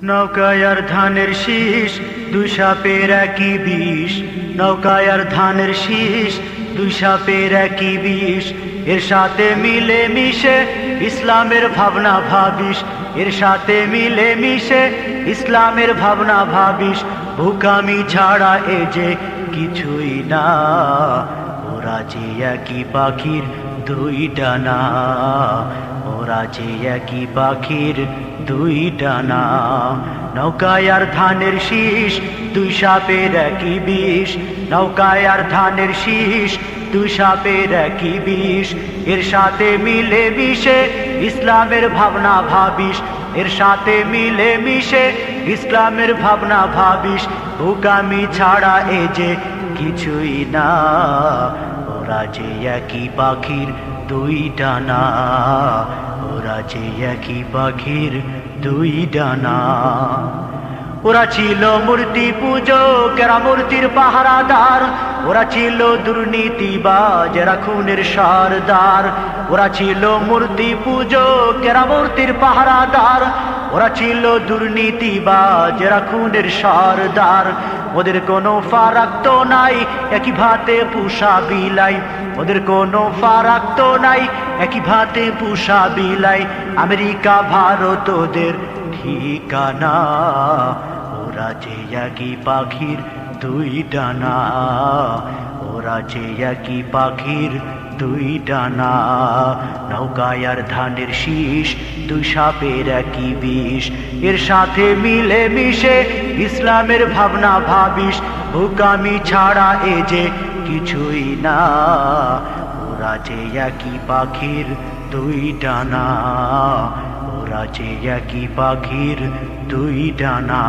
নৌকায় আর ধানের শীষ, দুই সাপের একই বিষ। নৌকায় আর ধানের শীষ, দুই সাপের একই বিষ। এর সাথে মিলে মিশে ইসলামের ভাবনা ভাবিস। এর সাথে মিলে মিশে ইসলামের ভাবনা ভাবিস। বোকামি ছাড়া এ যে কিছুই না, ওরা যে একই পাখির দুই ডানা। ওরা যে একই পাখির দুই ডানা। নৌকায় আর ধানের শীষ, দুই সাপের একই বিষ। নৌকায় আর ধানের শীষ, দুই সাপের একই বিষ। এর সাথে মিলে মিশে ইসলামের ভাবনা ভাবিস। এর সাথে মিলে মিশে ইসলামের ভাবনা ভাবিস। বোকামি ছাড়া এ যে কিছুই না, ওরা যে একই পাখির দুই ডানা। ওরা যে একই পাখির দুই ডানা। ওরা ছিল মূর্তি পূজক, এরা মূর্তির পাহারাদার। ওরা ছিল দুর্নীতিবাজ, এরা খুনের সরদার। ওরা ছিল মূর্তি পূজক, এরা মূর্তির পাহারাদার। ওরা ছিল দুর্নীতিবাজ, এরা খুনের সরদার। ওদের কোনো ফারাক তো নাই, একই ভাতে পুষা বিলাই। ওদের কোনো ফারাক তো নাই, একই ভাতে পুষা বিলাই। আমেরিকা ভারত ওদের ঠিকানা। ওরা যে একই পাখির দুই ডানা। ওরা যে একই পাখির দুই ডানা। নৌকায় আর ধানের শীষ, দুই সাপের একই বিষ। এর সাথে মিলে মিশে ইসলামের ভাবনা ভাবিস। বোকামি ছাড়া এ যে কিছুই না, ওরা যে একই পাখির দুই ডানা। ওরা যে একই পাখির দুই ডানা।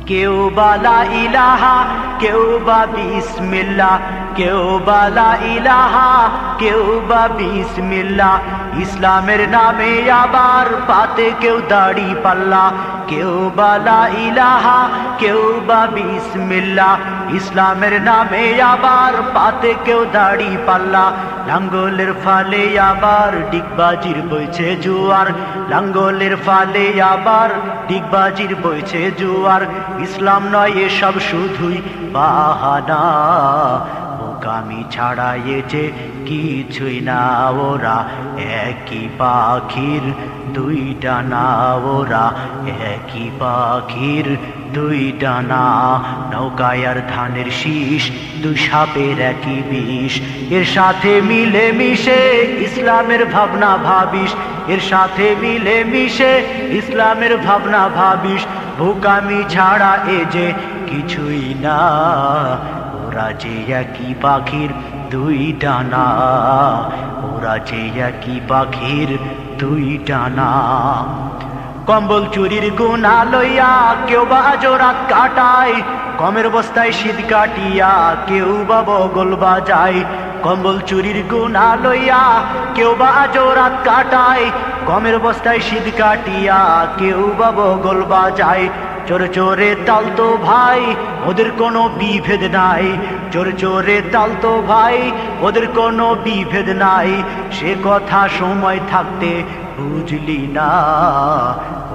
কেউ বালা ইলাহা, কেউ বা বিসমিল্লাহ। কেউ বালা ইলাহা, কেউ বা বিসমিল্লাহ। ইসলামের নামে আবার পাতে কেউ দাড়ি পাল্লা। কেউ বালা ইলাহা, কেউ বা বিসমিল্লাহ। ইসলামের নামে আবার পাতে কেউ দাড়ি পাল্লা। লাঙ্গলের ফালে আবার ডিগবাজির বইছে জোয়ার। লাঙ্গলের ফালে আবার ডিগবাজির বইছে জোয়ার। ইসলাম নয় এসব শুধুই বাহানা। বোকামি ছাড়া এ যে কিছুই না, ওরা একই পাখির দুই ডানা। ওরা একই পাখির দুই ডানা। নৌকায় আর ধানের শীষ, দুই সাপের একই বিষ। এর সাথে মিলে মিশে ইসলামের ভাবনা ভাবিস। এর সাথে মিলে মিশে ইসলামের ভাবনা ভাবিস। বোকামি ছাড়া এ যে কিছুই না, ওরা যে একই পাখির দুই ডানা। ওরা যে একই পাখির দুই ডানা। কম্বল চুরির গুণা লইয়া কেউ বা জোরাত কাটায়। কমের বস্তায় শীত কাটিয়া কেউ বা বগল বাজায়। কম্বল চুরির গুণা লইয়া কেউ বা জোরাত কাটায়। কমের বস্তায় শীত কাটিয়া কেউ বা বগল বাজায়। চোর চোরে তাল তো ভাই, ওদের কোনো বিভেদ নাই। চোর চোরে তাল তো ভাই, ওদের কোনো বিভেদ নাই। সে কথা সময় থাকতে বুঝলি না,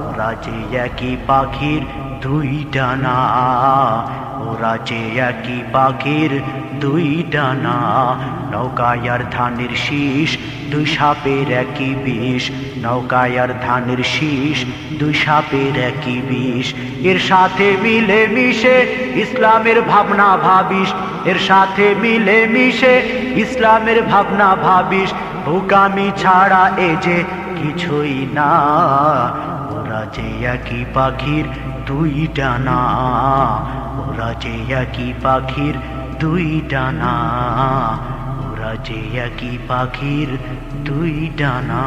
ওরা যে একই পাখির দুই ডানা। ওরা যে একই পাখির দুই ডানা। নৌকায় আর ধানের শীষ, দুই সাপের একই বিষ। নৌকায় আর ধানের শীষ, দুই সাপের একই বিষ। এর সাথে মিলে মিশে ইসলামের ভাবনা ভাবিস। এর সাথে মিলে মিশে ইসলামের ভাবনা ভাবিস। বোকামি ছাড়া এ যে কিছুই না, ওরা যে একই পাখির দুই ডানা। ওরা যে একই পাখির দুই ডানা। ওরা যে একই পাখির দুই ডানা।